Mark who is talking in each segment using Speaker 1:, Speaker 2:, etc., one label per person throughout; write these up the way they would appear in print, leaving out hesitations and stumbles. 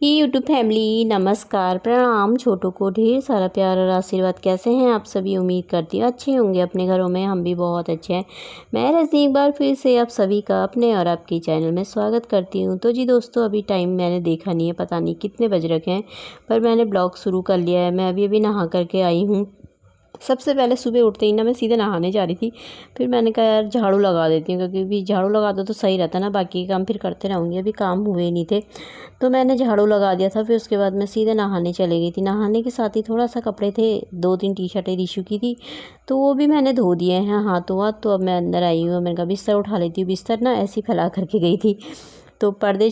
Speaker 1: ये YouTube family नमस्कार प्रणाम। छोटों को ढेर सारा प्यार और आशीर्वाद। कैसे हैं आप सभी? उम्मीद करती हूँ अच्छे होंगे अपने घरों में। हम भी बहुत अच्छे हैं। मैं रजनी एक बार फिर से आप सभी का अपने और आपके चैनल में स्वागत करती हूँ। तो जी दोस्तों, अभी टाइम मैंने देखा नहीं है, पता नहीं कितने बज रखे हैं, पर मैंने ब्लॉग शुरू कर लिया है। मैं अभी नहा करके आई हूँ। सबसे पहले सुबह उठते ही ना मैं सीधे नहाने जा रही थी। फिर मैंने कहा यार झाड़ू लगा देती हूँ, क्योंकि भी झाड़ू लगा दो तो सही रहता ना, बाकी काम फिर करते रहूँगी। अभी काम हुए नहीं थे तो मैंने झाड़ू लगा दिया था। फिर उसके बाद मैं सीधे नहाने चली गई थी। नहाने के साथ ही थोड़ा सा कपड़े थे, 2-3 टी शर्टें रीशू की थी, तो वो भी मैंने धो दिए हैं हाथों हाथ। तो अब मैं अंदर आई हूँ। मैंने कहा बिस्तर उठा लेती हूँ। बिस्तर ना ऐसी फैला करके गई थी, तो पर्दे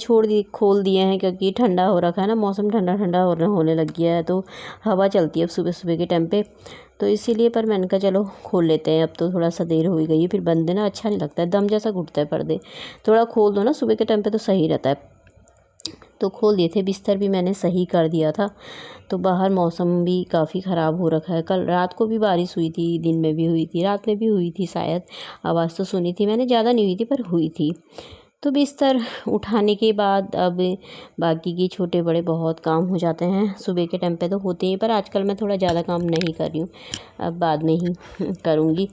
Speaker 1: खोल दिए हैं, क्योंकि ठंडा हो रखा है ना, मौसम ठंडा ठंडा होने लग गया है, तो हवा चलती है अब सुबह सुबह के टाइम पे, तो इसीलिए। पर मैंने कहा चलो खोल लेते हैं, अब तो थोड़ा सा देर हो ही गई है। फिर बंद ना अच्छा नहीं लगता है, दम जैसा घुटता है पर्दे। थोड़ा खोल दो ना सुबह के टाइम पे तो सही रहता है। तो खोल दिए थे। बिस्तर भी मैंने सही कर दिया था। तो बाहर मौसम भी काफ़ी ख़राब हो रखा है। कल रात को भी बारिश हुई थी, दिन में भी हुई थी, रात में भी हुई थी शायद। आवाज़ तो सुनी थी मैंने, ज़्यादा नहीं हुई थी पर हुई थी। तो बिस्तर उठाने के बाद अब बाकी के छोटे बड़े बहुत काम हो जाते हैं। सुबह के टाइम पे तो होते ही, पर आजकल मैं थोड़ा ज़्यादा काम नहीं कर रही हूँ, अब बाद में ही करूँगी।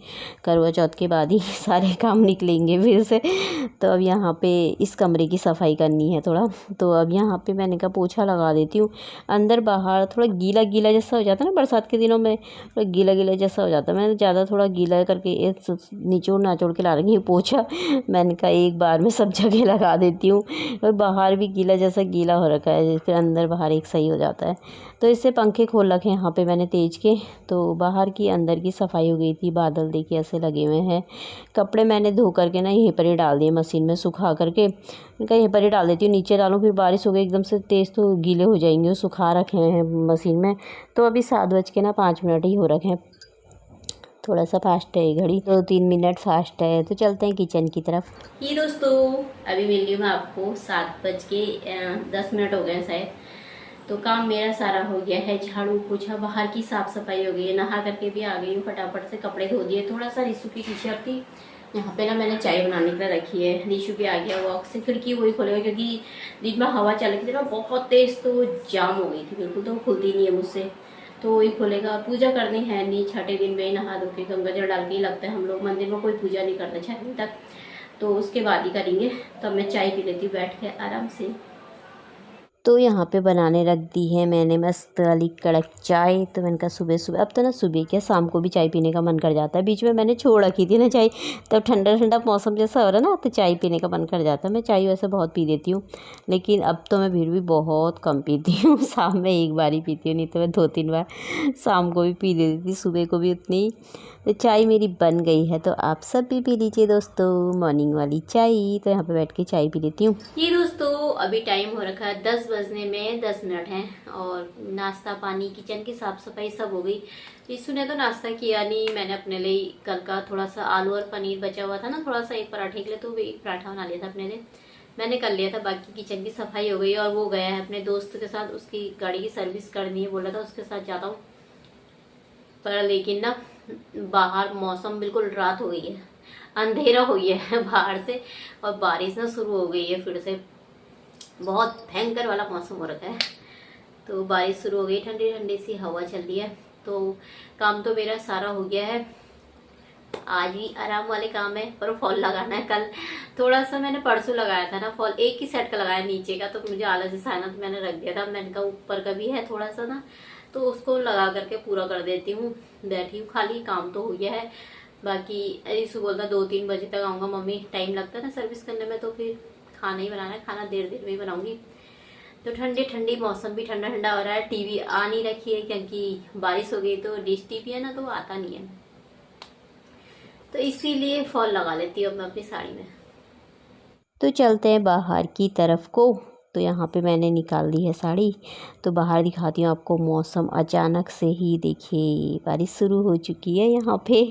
Speaker 1: करवा चौथ के बाद ही सारे काम निकलेंगे फिर से। तो अब यहाँ पे इस कमरे की सफाई करनी है थोड़ा, तो अब यहाँ पे मैंने कहा पोछा लगा देती हूँ। अंदर बाहर थोड़ा गीला गीला जैसा हो जाता है ना, बरसात के दिनों में थोड़ा गीला गीला जैसा हो जाता है। मैंने ज़्यादा थोड़ा गीला करके निचोड़ नाचोड़ के ला रखी हूँ पोछा। मैंने कहा एक बार में सब जगह लगा देती हूँ, और बाहर भी गीला जैसा गीला हो रखा है, फिर अंदर बाहर एक सही हो जाता है। तो इससे पंखे खोल रखे हैं यहाँ पे मैंने तेज के, तो बाहर की अंदर की सफाई हो गई थी। बादल देखिए ऐसे लगे हुए हैं। कपड़े मैंने धो करके ना यहीं पर ही डाल दिए मशीन में सुखा करके। मैं कहा यहीं पर ही डाल देती हूँ, नीचे डालूँ फिर बारिश हो गई एकदम से तेज़ तो गीले हो जाएंगे। वो सुखा रखे हैं मशीन में। तो अभी 7:05 ही हो रखे हैं। थोड़ा सा फास्ट है ये घड़ी, 2-3 मिनट फास्ट है। तो चलते हैं किचन की तरफ। ये दोस्तों अभी मिल रही हूँ मैं आपको, 7:10 हो गए हैं शायद। तो काम मेरा सारा हो गया है, झाड़ू पोछा, बाहर की साफ सफाई हो गई है, नहा करके भी आ गई हूँ। फटाफट से कपड़े धो दिए। थोड़ा सा रिशु की टी शर्ट थी यहाँ पे ना, मैंने चाय बनाने के लिए रखी है। रिशु भी आ गया वॉक से, खिड़की वही खोलेगा क्योंकि दिन में हवा चल रही थी ना बहुत तेज, तो जाम हो गई थी बिल्कुल, तो खुलती नहीं है मुझसे, तो वही खोलेगा। पूजा करनी है नहीं, छठे दिन में नहा धो के गंगा जल डाल के ही लगता है। हम लोग मंदिर में कोई पूजा नहीं करते 6 दिन तक, तो उसके बाद ही करेंगे। तो मैं चाय पी लेती हूँ बैठ के आराम से। तो यहाँ पे बनाने रख दी है मैंने मस्त वाली कड़क चाय। तो मैंने कहा सुबह सुबह, अब तो ना सुबह क्या शाम को भी चाय पीने का मन कर जाता है। बीच में मैंने छोड़ रखी थी ना चाय, तब ठंडा ठंडा मौसम जैसा हो रहा है ना, तो चाय पीने का मन कर जाता है। मैं चाय वैसे बहुत पी लेती हूँ, लेकिन अब तो मैं फिर भी बहुत कम पीती हूँ। शाम में एक बार ही पीती हूँ, नहीं तो मैं 2-3 बार शाम को भी पी लेती थी, सुबह को भी उतनी। तो चाय मेरी बन गई है, तो आप सब भी पी लीजिए दोस्तों मॉर्निंग वाली चाय। तो यहाँ पे बैठ के चाय पी लेती हूँ। ये दोस्तों अभी टाइम हो रखा है 10 बजने में 10 मिनट हैं, और नाश्ता पानी किचन की साफ सफाई सब हो गई। यीशु ने तो नाश्ता किया नहीं। मैंने अपने लिए कल का थोड़ा सा आलू और पनीर बचा हुआ था ना, थोड़ा सा एक पराठे के लिए, तो एक पराठा बना लिया था अपने लिए, मैंने कर लिया था। बाकी किचन की सफाई हो गई, और वो गया है अपने दोस्त के साथ, उसकी गाड़ी की सर्विस करनी है बोला था, उसके साथ जाता हूँ। पर लेकिन ना बाहर मौसम बिल्कुल रात हो गई है, अंधेरा हो गया है बाहर से, और बारिश ना शुरू हो गई है फिर से। बहुत भयंकर वाला मौसम हो रखा है। तो बारिश शुरू हो गई, ठंडी ठंडी सी हवा चल रही है। तो काम तो मेरा सारा हो गया है। आज भी आराम वाले काम है, पर फॉल लगाना है। कल थोड़ा सा मैंने परसों लगाया था ना फॉल, एक ही सेट का लगाया नीचे का, तो मुझे आलस जैसा आया ना, तो मैंने रख दिया था। मैंने कहा ऊपर का भी है थोड़ा सा ना, तो उसको लगा करके पूरा कर देती हूँ। बैठी हूँ खाली, काम तो हो गया है। बाकी रिशु बोलता 2-3 बजे तक आऊँगा मम्मी, टाइम लगता है ना सर्विस करने में, तो फिर खाना ही बनाना है, खाना देर देर में ही बनाऊंगी। तो ठंडी ठंडी मौसम भी ठंडा ठंडा हो रहा है। टीवी आ नहीं रखी है क्योंकि बारिश हो गई, तो डिश टीवी है ना, तो आता नहीं है, तो इसीलिए फॉल लगा लेती हूँ मैं अपनी साड़ी में। तो चलते हैं बाहर की तरफ को। तो यहाँ पे मैंने निकाल दी है साड़ी, तो बाहर दिखाती हूँ आपको मौसम। अचानक से ही देखिए बारिश शुरू हो चुकी है यहाँ पे।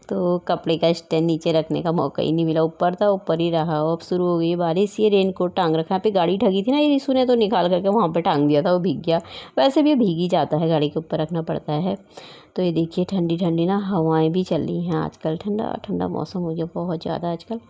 Speaker 1: तो कपड़े का स्टैंड नीचे रखने का मौका ही नहीं मिला, ऊपर था ऊपर ही रहा। अब शुरू हो गई बारिश। ये रेनकोट टांग रखा, यहाँ पे गाड़ी ढगी थी ना, ये रिशु ने तो निकाल करके वहाँ पर टांग दिया था, वो भीग गया। वैसे भी भीग ही जाता है, गाड़ी के ऊपर रखना पड़ता है। तो ये देखिए ठंडी ठंडी ना हवाएं भी चल रही हैं आजकल, ठंडा ठंडा मौसम हो गया बहुत ज़्यादा आजकल।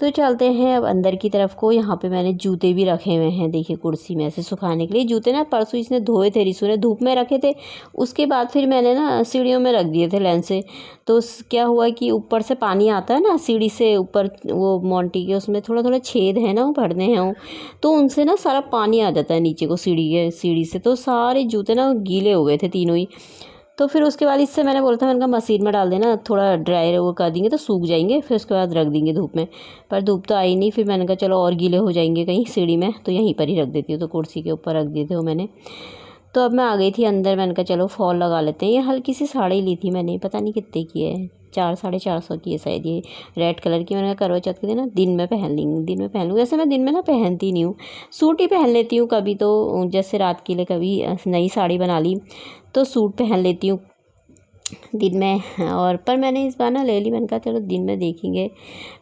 Speaker 1: तो चलते हैं अब अंदर की तरफ को। यहाँ पे मैंने जूते भी रखे हुए हैं, देखिए कुर्सी में ऐसे सुखाने के लिए। जूते ना परसों इसने धोए थे, रिसू ने धूप में रखे थे, उसके बाद फिर मैंने ना सीढ़ियों में रख दिए थे लाइन से। तो क्या हुआ कि ऊपर से पानी आता है ना सीढ़ी से ऊपर, वो मोंटी के उसमें थोड़ा थोड़ा छेद है ना, वो भरने हैं वो, तो उनसे ना सारा पानी आ जाता है नीचे को सीढ़ी से। तो सारे जूते ना गीले हो गए थे तीनों ही। तो फिर उसके बाद इससे मैंने बोला था, मैंने कहा मशीन में डाल देना, थोड़ा ड्राई वो कर देंगे तो सूख जाएंगे, फिर उसके बाद रख देंगे धूप में। पर धूप तो आई नहीं, फिर मैंने कहा चलो और गीले हो जाएंगे कहीं सीढ़ी में, तो यहीं पर ही रख देती हूँ। तो कुर्सी के ऊपर रख दिए थे वो मैंने। तो अब मैं आ गई थी अंदर, मैंने कहा चलो फॉल लगा लेते हैं। ये हल्की सी साड़ी ली थी मैंने, पता नहीं कितने की है, 400-450 की है शायद, ये रेड कलर की। मैंने कहा करवा चौथ के दिन ना दिन में पहन लूँगी, दिन में पहन लूँगी। वैसे मैं दिन में ना पहनती नहीं हूँ, सूट ही पहन लेती हूँ कभी, तो जैसे रात के लिए कभी नई साड़ी बना ली तो सूट पहन लेती हूँ दिन में। और पर मैंने इस बार ना ले ली, मैंने कहा चलो दिन में देखेंगे,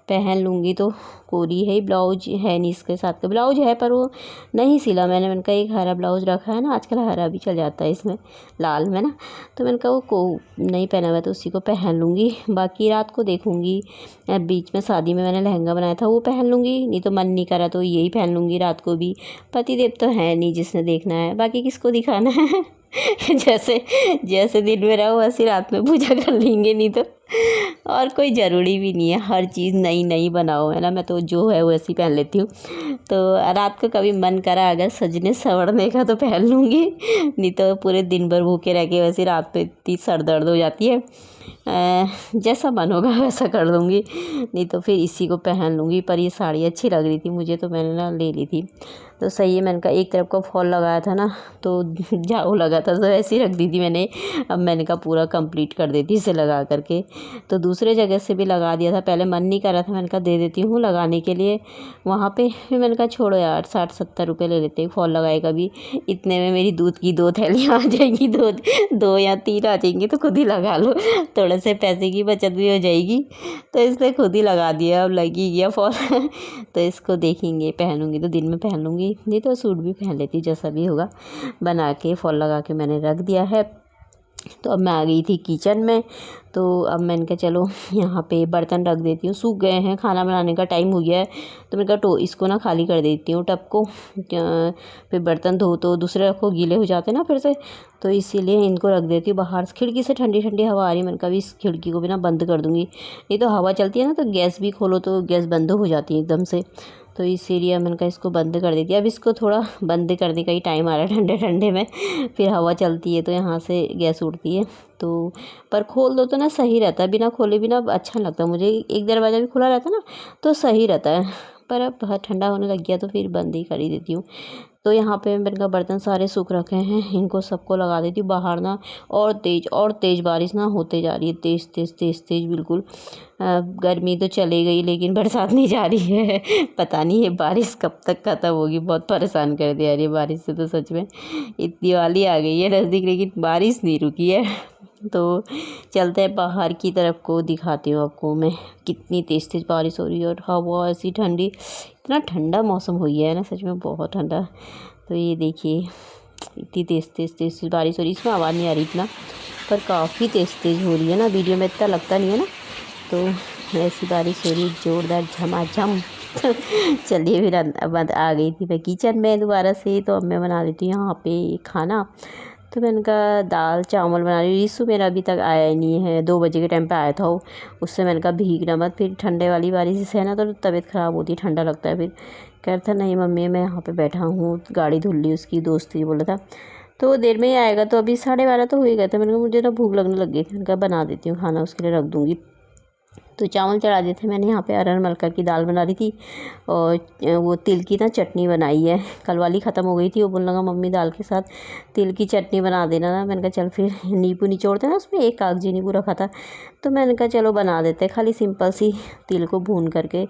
Speaker 1: पहन लूँगी। तो कोरी है, ब्लाउज है नहीं इसके साथ का, ब्लाउज है पर वो नहीं सिला मैंने कहा एक हरा ब्लाउज रखा है ना, आजकल हरा भी चल जाता है इसमें, लाल में ना। तो मैंने कहा वो को नहीं पहना हुआ तो उसी को पहन लूँगी, बाकी रात को देखूँगी। बीच में शादी में मैंने लहंगा बनाया था वो पहन लूँगी, नहीं तो मन नहीं करा तो यही पहन लूँगी रात को भी। पतिदेव तो है नहीं जिसने देखना है, बाकी किसको दिखाना है। जैसे जैसे दिन में रहो वैसे रात में पूजा कर लेंगे, नहीं तो। और कोई ज़रूरी भी नहीं है हर चीज़ नई नई बनाओ, है ना। मैं तो जो है वैसी पहन लेती हूँ। तो रात को कभी मन करा अगर सजने संवरने का तो पहन लूँगी, नहीं तो पूरे दिन भर भूखे रह के वैसे रात में इतनी सर दर्द हो जाती है। जैसा मन होगा वैसा कर लूँगी, नहीं तो फिर इसी को पहन लूँगी। पर ये साड़ी अच्छी लग रही थी मुझे, तो मैंने ना ले ली थी। तो सही है, मैंने कहा एक तरफ का फॉल लगाया था ना तो जाओ लगा था, तो ऐसे ही रख दी थी मैंने। अब मैंने कहा पूरा कंप्लीट कर देती इसे लगा करके। तो दूसरे जगह से भी लगा दिया था, पहले मन नहीं कर रहा था, मैंने कहा दे देती हूँ लगाने के लिए वहाँ पे। फिर मैंने कहा छोड़ो यार, 60-70 रुपये ले लेते हैं फॉल लगाएगा भी, इतने में मेरी दूध की 2 थैलियाँ आ जाएंगी, 2 या 3 आ जाएंगी, तो खुद ही लगा लो, थोड़े से पैसे की बचत भी हो जाएगी। तो इसलिए खुद ही लगा दिया, अब लगी गया फॉल। तो इसको देखेंगे, पहनूंगी तो दिन में पहन लूँगी, नहीं तो सूट भी पहन लेती जैसा भी होगा। बना के फॉल लगा के मैंने रख दिया है। तो अब मैं आ गई थी किचन में। तो अब मैंने कहा चलो यहाँ पे बर्तन रख देती हूँ, सूख गए हैं, खाना बनाने का टाइम हो गया है। तो मैंने कहा इसको ना खाली कर देती हूँ टब को, फिर बर्तन धो तो दूसरे रखो गीले हो जाते हैं ना फिर से, तो इसीलिए इनको रख देती हूँ बाहर। खिड़की से ठंडी ठंडी हवा आ रही है, मैंने कहा इस खिड़की को भी ना बंद कर दूँगी, नहीं तो हवा चलती है ना तो गैस भी खोलो तो गैस बंद हो जाती है एकदम से। तो इसीलिए मैंने कहा इसको बंद कर देती है। अब इसको थोड़ा बंद करने का ही टाइम आ रहा है, ठंडे ठंडे में फिर हवा चलती है तो यहाँ से गैस उड़ती है। तो पर खोल दो तो ना सही रहता है, बिना खोले भी ना अच्छा नहीं लगता मुझे। एक दरवाज़ा भी खुला रहता ना तो सही रहता है, पर अब ठंडा होने लग गया तो फिर बंद ही कर ही देती हूँ। तो यहाँ पे मैंने कहा बर्तन सारे सूख रखे हैं, इनको सबको लगा देती हूँ बाहर ना। और तेज़ बारिश ना होते जा रही है, तेज़ तेज़ तेज़ तेज़ बिल्कुल। गर्मी तो चली गई लेकिन बरसात नहीं जा रही है। पता नहीं ये बारिश कब तक ख़त्म होगी, बहुत परेशान कर दिया यार ये बारिश से तो सच में। दिवाली आ गई है नज़दीक लेकिन बारिश नहीं रुकी है। तो चलते हैं बाहर की तरफ को, दिखाती हूँ आपको मैं कितनी तेज़ तेज़ बारिश हो रही है और हवा ऐसी ठंडी, इतना ठंडा मौसम हो गया है ना सच में बहुत ठंडा। तो ये देखिए इतनी तेज़ तेज़ तेज़ बारिश हो रही है, इसमें आवाज़ नहीं आ रही इतना, पर काफ़ी तेज़ तेज़ हो रही है ना, वीडियो में इतना लगता नहीं है ना। तो ऐसी बारिश हो रही जोरदार झमाझम। चलिए फिर अब आ गई थी मैं किचन में दोबारा से। तो अब मैं बना लेती हूँ यहाँ पे खाना। तो मैंने कहा दाल चावल बना रही हूँ। रिसु मेरा अभी तक आया ही नहीं है, 2 बजे के टाइम पे आया था वो, उससे मैंने कहा भीगना मत, फिर ठंडे वाली बारिश से है ना तो तबीयत ख़राब होती है, ठंडा लगता है। फिर कहता नहीं मम्मी मैं यहाँ पे बैठा हूँ, गाड़ी धुल ली उसकी दोस्त ही बोला था। तो वो देर में ही आएगा, तो अभी 12:30 तो हो ही गए थे। मैंने कहा मुझे ना भूख लगने लग गई थी, मैंने कहा बना देती हूँ खाना, उसके लिए रख दूँगी। तो चावल चढ़ा दिए थे मैंने, यहाँ पे अरहर मलका की दाल बना रही थी और वो तिल की ना चटनी बनाई है, कल वाली ख़त्म हो गई थी। वो बोलने लगा मम्मी दाल के साथ तिल की चटनी बना देना ना। मैंने कहा चल फिर नींबू निचोड़ते ना, उसमें एक कागजी नींबू रखा था, तो मैंने कहा चलो बना देते। खाली सिंपल सी तिल को भून करके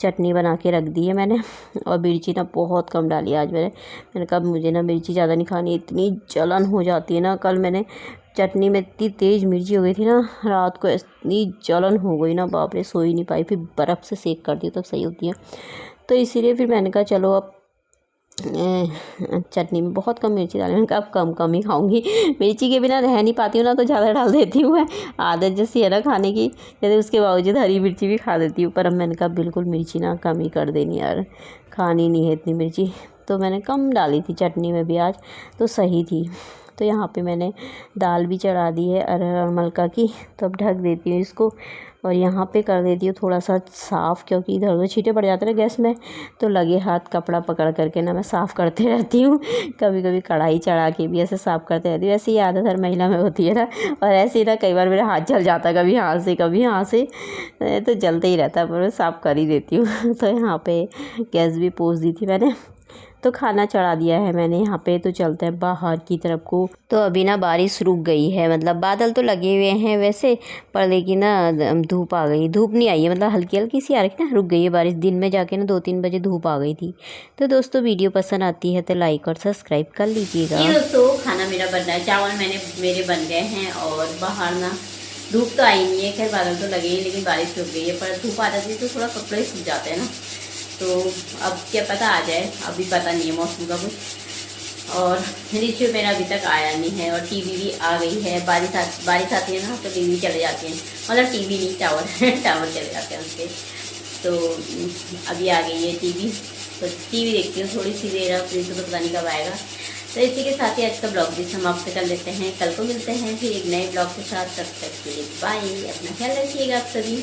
Speaker 1: चटनी बना के रख दी है मैंने। और मिर्ची ना बहुत कम डाली आज मैंने कहा मुझे ना मिर्ची ज़्यादा नहीं खानी, इतनी जलन हो जाती है ना। कल मैंने चटनी में इतनी तेज़ मिर्ची हो गई थी ना, रात को इतनी जलन हो गई ना, बाप रे सो ही नहीं पाई। फिर बर्फ़ से सेक कर दी तब सही होती है। तो इसीलिए फिर मैंने कहा चलो अब चटनी में बहुत कम मिर्ची डाली। मैंने कहा अब कम कम ही खाऊंगी, मिर्ची के बिना रह नहीं पाती हूँ ना, तो ज़्यादा डाल देती हूँ मैं। आदत जैसी है ना खाने की, जैसे उसके बावजूद हरी मिर्ची भी खा लेती हूँ। पर अब मैंने कहा बिल्कुल मिर्ची ना कम ही कर देनी यार, खानी नहीं है इतनी मिर्ची। तो मैंने कम डाली थी चटनी में भी आज, तो सही थी। तो यहाँ पे मैंने दाल भी चढ़ा दी है अरहर और मलका की, तो अब ढक देती हूँ इसको। और यहाँ पे कर देती हूँ थोड़ा सा साफ़, क्योंकि इधर उधर छींटे पड़ जाते हैं ना गैस में, तो लगे हाथ कपड़ा पकड़ करके ना मैं साफ़ करते रहती हूँ। कभी कभी कढ़ाई चढ़ा के भी ऐसे साफ़ करते रहती हूँ। ऐसे ही आदत हर महिला में होती है ना। और ऐसे ही ना कई बार मेरा हाथ जल जाता है, कभी यहाँ से कभी यहाँ से, तो जलते ही रहता है, पर मैं साफ़ कर ही देती हूँ। तो यहाँ पे गैस भी पोंछ दी थी मैंने, तो खाना चढ़ा दिया है मैंने यहाँ पे। तो चलते हैं बाहर की तरफ को। तो अभी ना बारिश रुक गई है, मतलब बादल तो लगे हुए हैं वैसे, पर लेकिन ना धूप आ गई। धूप नहीं आई है, मतलब हल्की हल्की सी आ रही ना, रुक गई है बारिश। दिन में जाके ना 2-3 बजे धूप आ गई थी। तो दोस्तों वीडियो पसंद आती है तो लाइक और सब्सक्राइब कर लीजिएगा।
Speaker 2: ये दोस्तों खाना मेरा बन रहा है, चावल मेरे बन गए हैं। और बाहर ना धूप तो आई नहीं है, खैर बादल तो लगे ही, लेकिन बारिश रुक गई है। पर धूप आ जाती है तो थोड़ा कपड़े सूख जाते हैं ना, तो अब क्या पता आ जाए, अभी पता नहीं है मौसम का कुछ। और ऋषि मेरा अभी तक आया नहीं है। और टीवी भी आ गई है, बारिश आती है ना तो टीवी चले जाते हैं, मतलब टीवी नहीं टावर टावर चले जाते हैं उसके। तो अभी आ गई है टीवी, तो टीवी देखती हूँ थोड़ी सी देर। अब तो पता नहीं कब आएगा। तो इसी के साथ ही आज का ब्लॉग भी समाप्त कर लेते हैं। कल को मिलते हैं फिर एक नए ब्लॉग के साथ। तब तक के लिए बाय, अपना ख्याल रखिएगा आप सभी।